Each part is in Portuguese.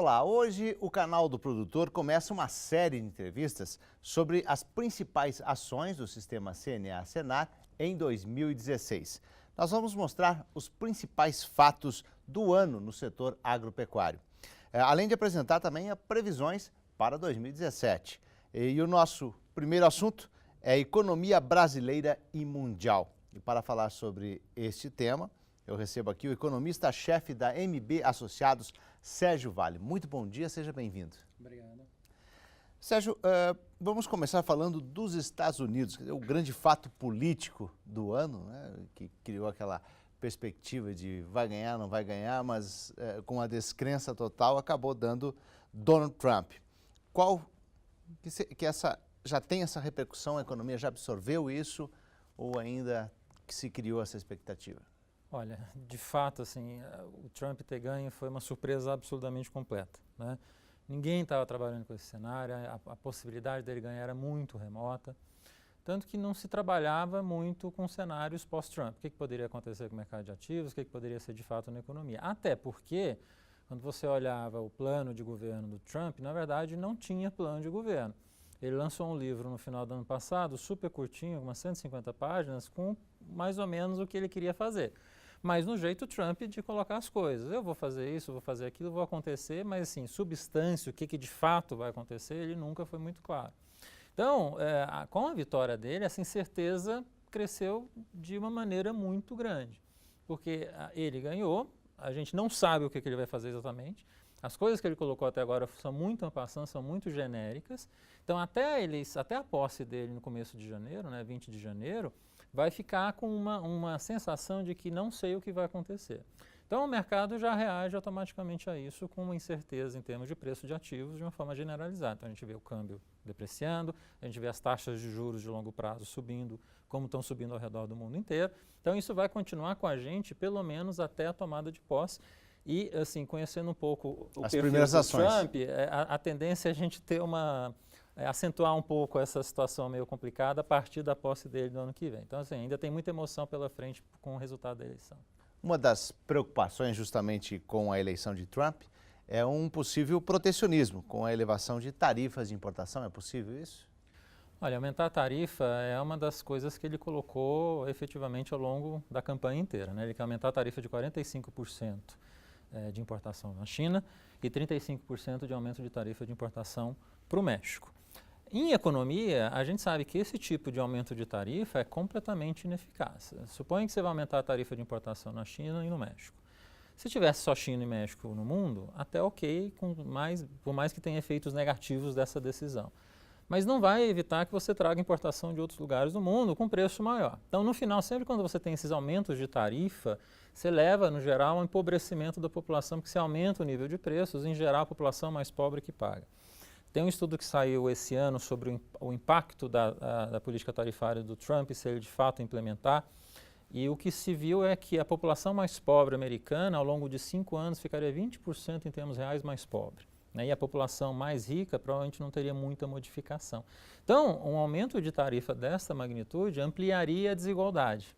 Olá, hoje o canal do produtor começa uma série de entrevistas sobre as principais ações do sistema CNA-Senar em 2016. Nós vamos mostrar os principais fatos do ano no setor agropecuário, além de apresentar também as previsões para 2017. E o nosso primeiro assunto é a economia brasileira e mundial. E para falar sobre este tema, eu recebo aqui o economista-chefe da MB Associados, Sérgio Vale. Muito bom dia, seja bem-vindo. Obrigado. Sérgio, vamos começar falando dos Estados Unidos, o grande fato político do ano, né, que criou aquela perspectiva de vai ganhar, não vai ganhar, mas com a descrença total acabou dando Donald Trump. Essa já tem essa repercussão, a economia já absorveu isso ou ainda que se criou essa expectativa? Olha, de fato, assim, o Trump ter ganho foi uma surpresa absolutamente completa, né? Ninguém estava trabalhando com esse cenário, a possibilidade dele ganhar era muito remota, tanto que não se trabalhava muito com cenários pós-Trump. O que poderia acontecer com o mercado de ativos, o que poderia ser de fato na economia. Até porque, quando você olhava o plano de governo do Trump, na verdade não tinha plano de governo. Ele lançou um livro no final do ano passado, super curtinho, umas 150 páginas, com mais ou menos o que ele queria fazer. Mas no jeito Trump de colocar as coisas. Eu vou fazer isso, vou fazer aquilo, vou acontecer, mas assim, substância, o que de fato vai acontecer, ele nunca foi muito claro. Então, com a vitória dele, essa incerteza cresceu de uma maneira muito grande. Porque ele ganhou, a gente não sabe o que ele vai fazer exatamente. As coisas que ele colocou até agora são muito ampassantes, são muito genéricas. Então, até a posse dele no começo de janeiro, né, 20 de janeiro, vai ficar com uma sensação de que não sei o que vai acontecer. Então, o mercado já reage automaticamente a isso com uma incerteza em termos de preço de ativos de uma forma generalizada. Então, a gente vê o câmbio depreciando, a gente vê as taxas de juros de longo prazo subindo, como estão subindo ao redor do mundo inteiro. Então, isso vai continuar com a gente pelo menos até a tomada de posse. E, assim, conhecendo um pouco o perfil do Trump, a tendência é a gente ter acentuar um pouco essa situação meio complicada a partir da posse dele no ano que vem. Então, assim, ainda tem muita emoção pela frente com o resultado da eleição. Uma das preocupações justamente com a eleição de Trump é um possível protecionismo com a elevação de tarifas de importação. É possível isso? Olha, aumentar a tarifa é uma das coisas que ele colocou efetivamente ao longo da campanha inteira, né? Ele quer aumentar a tarifa de 45% de importação na China e 35% de aumento de tarifa de importação para o México. Em economia, a gente sabe que esse tipo de aumento de tarifa é completamente ineficaz. Suponha que você vai aumentar a tarifa de importação na China e no México. Se tivesse só China e México no mundo, até ok, por mais que tenha efeitos negativos dessa decisão. Mas não vai evitar que você traga importação de outros lugares do mundo com preço maior. Então, no final, sempre quando você tem esses aumentos de tarifa, você leva, no geral, ao empobrecimento da população, porque você aumenta o nível de preços, em geral, a população mais pobre que paga. Tem um estudo que saiu esse ano sobre o impacto da política tarifária do Trump, se ele de fato implementar, e o que se viu é que a população mais pobre americana, ao longo de 5 anos, ficaria 20% em termos reais mais pobre. E a população mais rica provavelmente não teria muita modificação. Então, um aumento de tarifa dessa magnitude ampliaria a desigualdade.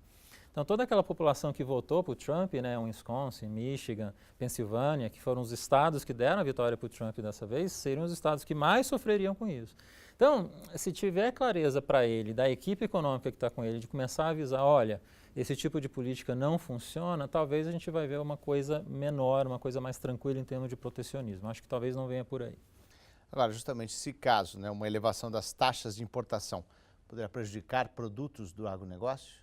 Então, toda aquela população que votou para o Trump, né, Wisconsin, Michigan, Pensilvânia, que foram os estados que deram a vitória para o Trump dessa vez, seriam os estados que mais sofreriam com isso. Então, se tiver clareza para ele, da equipe econômica que está com ele, de começar a avisar, olha, esse tipo de política não funciona, talvez a gente vai ver uma coisa menor, uma coisa mais tranquila em termos de protecionismo. Acho que talvez não venha por aí. Agora, justamente esse caso, né, uma elevação das taxas de importação, poderá prejudicar produtos do agronegócio?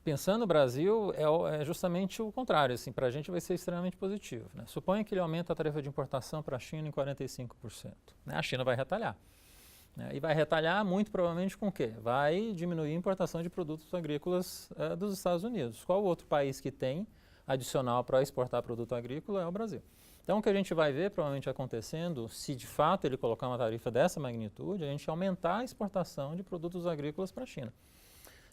Pensando no Brasil, é justamente o contrário. Assim, para a gente vai ser extremamente positivo, né? Suponha que ele aumenta a tarifa de importação para a China em 45%. Né? A China vai retalhar. E vai retalhar muito provavelmente com o quê? Vai diminuir a importação de produtos agrícolas dos Estados Unidos. Qual outro país que tem adicional para exportar produto agrícola é o Brasil. Então, o que a gente vai ver provavelmente acontecendo, se de fato ele colocar uma tarifa dessa magnitude, a gente aumentar a exportação de produtos agrícolas para a China.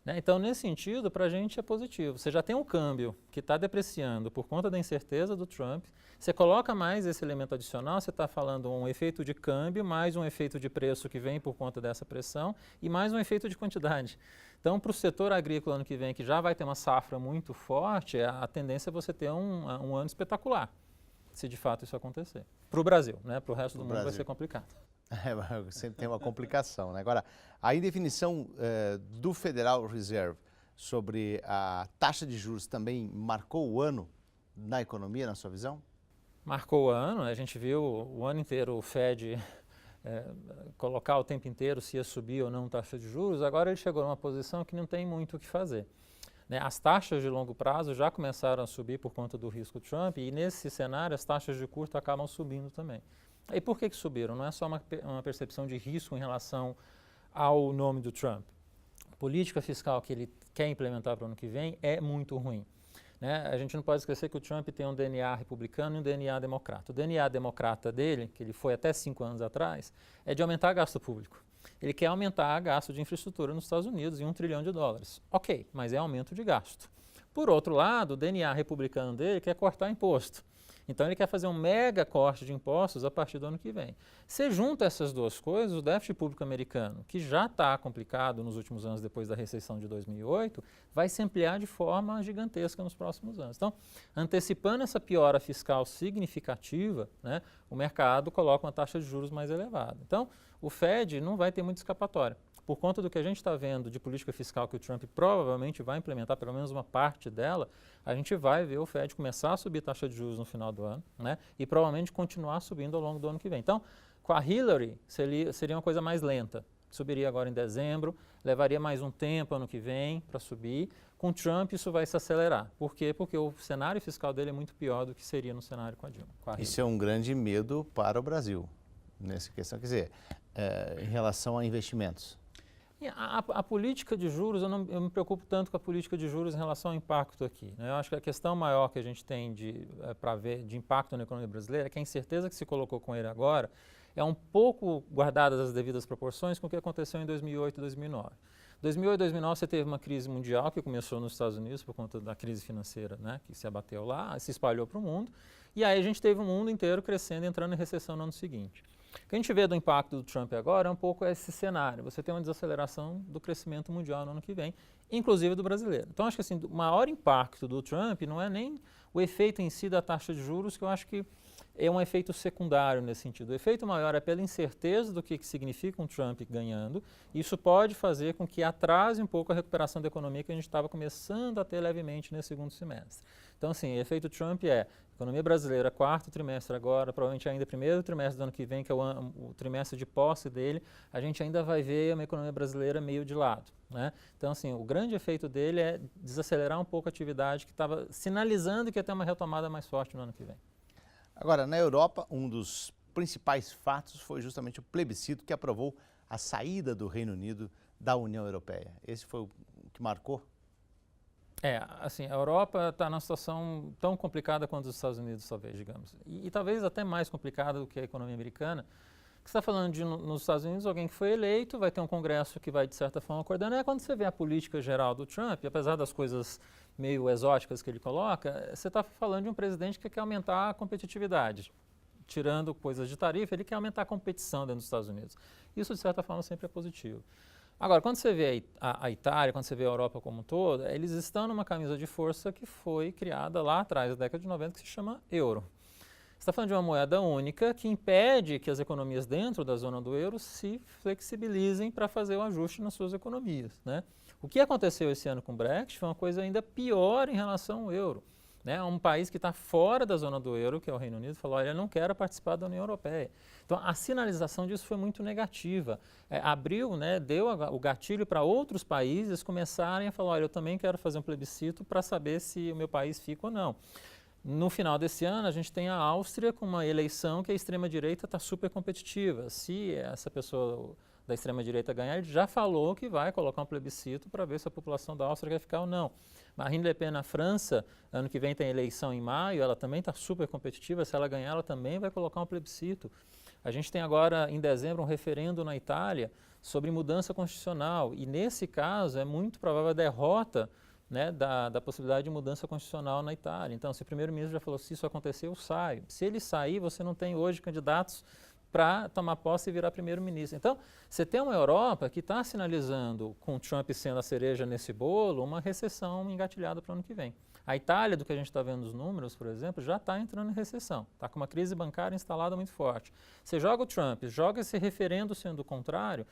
Então, nesse sentido, para a gente é positivo. Você já tem um câmbio que está depreciando por conta da incerteza do Trump, você coloca mais esse elemento adicional, você está falando um efeito de câmbio, mais um efeito de preço que vem por conta dessa pressão e mais um efeito de quantidade. Então, para o setor agrícola ano que vem, que já vai ter uma safra muito forte, a tendência é você ter um ano espetacular. se de fato isso acontecer. Para o Brasil, né? Para o resto do mundo vai ser complicado. Sempre tem uma complicação, né? Agora, a indefinição do Federal Reserve sobre a taxa de juros também marcou o ano na economia, na sua visão? Marcou o ano, a gente viu o ano inteiro o Fed colocar o tempo inteiro se ia subir ou não taxa de juros. Agora ele chegou numa posição que não tem muito o que fazer, né? As taxas de longo prazo já começaram a subir por conta do risco Trump e nesse cenário as taxas de curto acabam subindo também. E por que subiram? Não é só uma percepção de risco em relação ao nome do Trump. A política fiscal que ele quer implementar para o ano que vem é muito ruim, né? A gente não pode esquecer que o Trump tem um DNA republicano e um DNA democrata. O DNA democrata dele, que ele foi até 5 anos atrás, é de aumentar gasto público. Ele quer aumentar gasto de infraestrutura nos Estados Unidos em $1 trilhão. Ok, mas é aumento de gasto. Por outro lado, o DNA republicano dele quer cortar imposto. Então ele quer fazer um mega corte de impostos a partir do ano que vem. Se junta essas duas coisas, o déficit público americano, que já está complicado nos últimos anos depois da recessão de 2008, vai se ampliar de forma gigantesca nos próximos anos. Então, antecipando essa piora fiscal significativa, né, o mercado coloca uma taxa de juros mais elevada. Então, o Fed não vai ter muita escapatória. Por conta do que a gente está vendo de política fiscal que o Trump provavelmente vai implementar, pelo menos uma parte dela, a gente vai ver o Fed começar a subir taxa de juros no final do ano, né, e provavelmente continuar subindo ao longo do ano que vem. Então, com a Hillary, seria uma coisa mais lenta. Subiria agora em dezembro, levaria mais um tempo ano que vem para subir. Com Trump isso vai se acelerar. Por quê? Porque o cenário fiscal dele é muito pior do que seria no cenário com a Dilma. Isso é um grande medo para o Brasil, nessa questão. Quer dizer, em relação a investimentos. A política de juros, eu me preocupo tanto com a política de juros em relação ao impacto aqui, né? Eu acho que a questão maior que a gente tem para ver de impacto na economia brasileira é que a incerteza que se colocou com ele agora é um pouco guardadas as devidas proporções com o que aconteceu em 2008 e 2009. 2008 e 2009 você teve uma crise mundial que começou nos Estados Unidos por conta da crise financeira, né, que se abateu lá, se espalhou para o mundo, e aí a gente teve o mundo inteiro crescendo, entrando em recessão no ano seguinte. O que a gente vê do impacto do Trump agora é um pouco esse cenário. Você tem uma desaceleração do crescimento mundial no ano que vem, inclusive do brasileiro. Então, acho que assim, o maior impacto do Trump não é nem o efeito em si da taxa de juros, que eu acho que é um efeito secundário nesse sentido. O efeito maior é pela incerteza do que significa um Trump ganhando. Isso pode fazer com que atrase um pouco a recuperação da economia que a gente estava começando a ter levemente nesse segundo semestre. Então, assim, o efeito Trump é economia brasileira, quarto trimestre agora, provavelmente ainda primeiro trimestre do ano que vem, que é o trimestre de posse dele, a gente ainda vai ver uma economia brasileira meio de lado, né? Então, assim, o grande efeito dele é desacelerar um pouco a atividade que estava sinalizando que ia ter uma retomada mais forte no ano que vem. Agora, na Europa, um dos principais fatos foi justamente o plebiscito que aprovou a saída do Reino Unido da União Europeia. Esse foi o que marcou? Assim, a Europa está numa situação tão complicada quanto os Estados Unidos, talvez, digamos. E talvez até mais complicada do que a economia americana. Você está falando de, nos Estados Unidos, alguém que foi eleito, vai ter um congresso que vai, de certa forma, acordando. Quando você vê a política geral do Trump, apesar das coisas meio exóticas que ele coloca, você está falando de um presidente que quer aumentar a competitividade. Tirando coisas de tarifa, ele quer aumentar a competição dentro dos Estados Unidos. Isso, de certa forma, sempre é positivo. Agora, quando você vê a Itália, quando você vê a Europa como um todo, eles estão numa camisa de força que foi criada lá atrás, na década de 90, que se chama euro. Você está falando de uma moeda única que impede que as economias dentro da zona do euro se flexibilizem para fazer o ajuste nas suas economias, né? O que aconteceu esse ano com o Brexit foi uma coisa ainda pior em relação ao euro, né? Um país que está fora da zona do euro, que é o Reino Unido, falou, olha, eu não quero participar da União Europeia. Então, a sinalização disso foi muito negativa. Abriu, né, deu o gatilho para outros países começarem a falar, olha, eu também quero fazer um plebiscito para saber se o meu país fica ou não. No final desse ano, a gente tem a Áustria com uma eleição que a extrema-direita está super competitiva. Se essa pessoa da extrema-direita ganhar, ele já falou que vai colocar um plebiscito para ver se a população da Áustria quer ficar ou não. Marine Le Pen na França, ano que vem tem eleição em maio, ela também está super competitiva, se ela ganhar, ela também vai colocar um plebiscito. A gente tem agora, em dezembro, um referendo na Itália sobre mudança constitucional, e nesse caso é muito provável a derrota, né, da possibilidade de mudança constitucional na Itália. Então, se o primeiro-ministro já falou, se isso acontecer, eu saio. Se ele sair, você não tem hoje candidatos para tomar posse e virar primeiro-ministro. Então, você tem uma Europa que está sinalizando, com o Trump sendo a cereja nesse bolo, uma recessão engatilhada para o ano que vem. A Itália, do que a gente está vendo nos números, por exemplo, já está entrando em recessão, está com uma crise bancária instalada muito forte. Você joga o Trump, joga esse referendo sendo o contrário,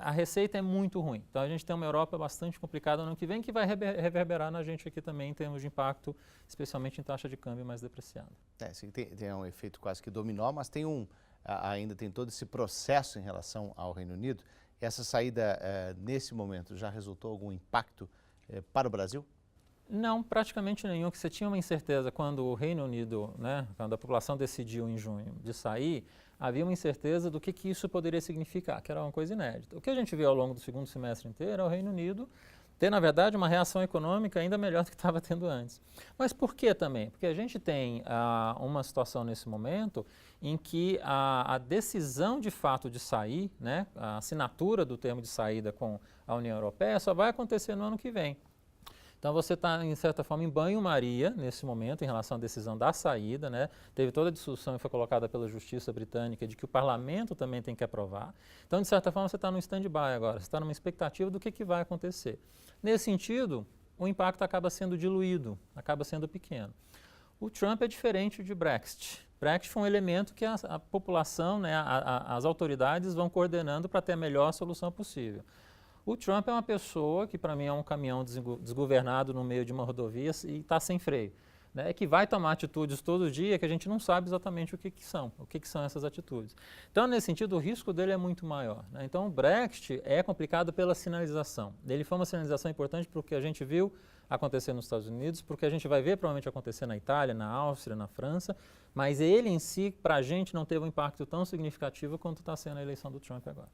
a receita é muito ruim. Então a gente tem uma Europa bastante complicada no ano que vem, que vai reverberar na gente aqui também em termos de impacto, especialmente em taxa de câmbio mais depreciada. Tem um efeito quase que dominó, mas ainda tem todo esse processo em relação ao Reino Unido. Essa saída, nesse momento, já resultou algum impacto para o Brasil? Não, praticamente nenhum, que você tinha uma incerteza quando o Reino Unido, quando a população decidiu em junho de sair, havia uma incerteza do que isso poderia significar, que era uma coisa inédita. O que a gente viu ao longo do segundo semestre inteiro é o Reino Unido ter, na verdade, uma reação econômica ainda melhor do que estava tendo antes. Mas por que também? Porque a gente tem uma situação nesse momento em que a decisão de fato de sair, a assinatura do termo de saída com a União Europeia só vai acontecer no ano que vem. Então você está, em certa forma, em banho-maria nesse momento em relação à decisão da saída, Teve toda a discussão que foi colocada pela Justiça Britânica de que o Parlamento também tem que aprovar. Então, de certa forma, você está no stand-by agora, você está numa expectativa do que vai acontecer. Nesse sentido, o impacto acaba sendo diluído, acaba sendo pequeno. O Trump é diferente de Brexit. Brexit foi um elemento que a população, as autoridades vão coordenando para ter a melhor solução possível. O Trump é uma pessoa que, para mim, é um caminhão desgovernado no meio de uma rodovia e está sem freio, que vai tomar atitudes todo dia que a gente não sabe exatamente o que são essas atitudes. Então, nesse sentido, o risco dele é muito maior. Então, o Brexit é complicado pela sinalização. Ele foi uma sinalização importante para o que a gente viu acontecer nos Estados Unidos, porque a gente vai ver provavelmente acontecer na Itália, na Áustria, na França, mas ele em si, para a gente, não teve um impacto tão significativo quanto está sendo a eleição do Trump agora.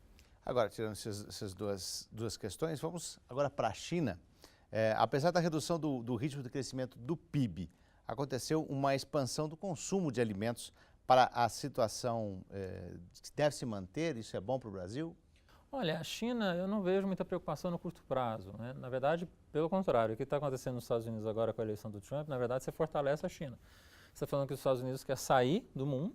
Agora, tirando essas duas questões, vamos agora para a China. Apesar da redução do ritmo de crescimento do PIB, aconteceu uma expansão do consumo de alimentos para a situação que deve se manter. Isso é bom para o Brasil? Olha, a China, eu não vejo muita preocupação no curto prazo. Na verdade, pelo contrário, o que está acontecendo nos Estados Unidos agora com a eleição do Trump, na verdade, você fortalece a China. Você está falando que os Estados Unidos quer sair do mundo,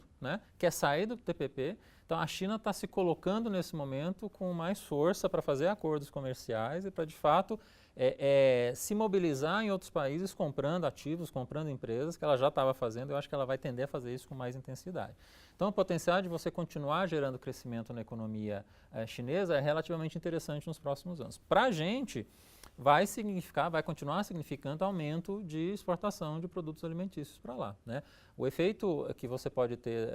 quer sair do TPP. Então, a China está se colocando nesse momento com mais força para fazer acordos comerciais e para, de fato, se mobilizar em outros países comprando ativos, comprando empresas, que ela já estava fazendo. Eu acho que ela vai tender a fazer isso com mais intensidade. Então, o potencial de você continuar gerando crescimento na economia chinesa é relativamente interessante nos próximos anos. Para a gente, vai continuar significando aumento de exportação de produtos alimentícios para lá. O efeito que você pode ter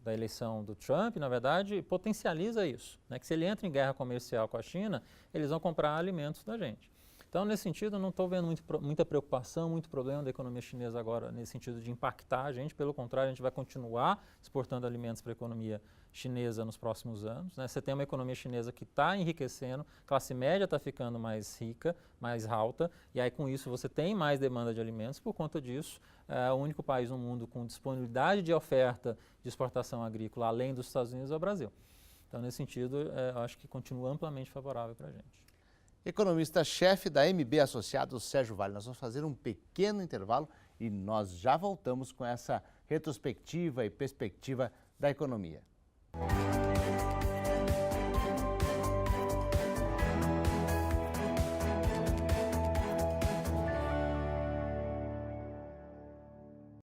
da eleição do Trump, na verdade, potencializa isso. Que se ele entra em guerra comercial com a China, eles vão comprar alimentos da gente. Então, nesse sentido, eu não estou vendo muita preocupação, muito problema da economia chinesa agora, nesse sentido de impactar a gente. Pelo contrário, a gente vai continuar exportando alimentos para a economia chinesa nos próximos anos. Você tem uma economia chinesa que está enriquecendo, a classe média está ficando mais rica, mais alta, e aí com isso você tem mais demanda de alimentos. Por conta disso, o único país no mundo com disponibilidade de oferta de exportação agrícola, além dos Estados Unidos, é o Brasil. Então, nesse sentido, eu acho que continua amplamente favorável para a gente. Economista-chefe da MB Associados, Sérgio Vale. Nós vamos fazer um pequeno intervalo e nós já voltamos com essa retrospectiva e perspectiva da economia.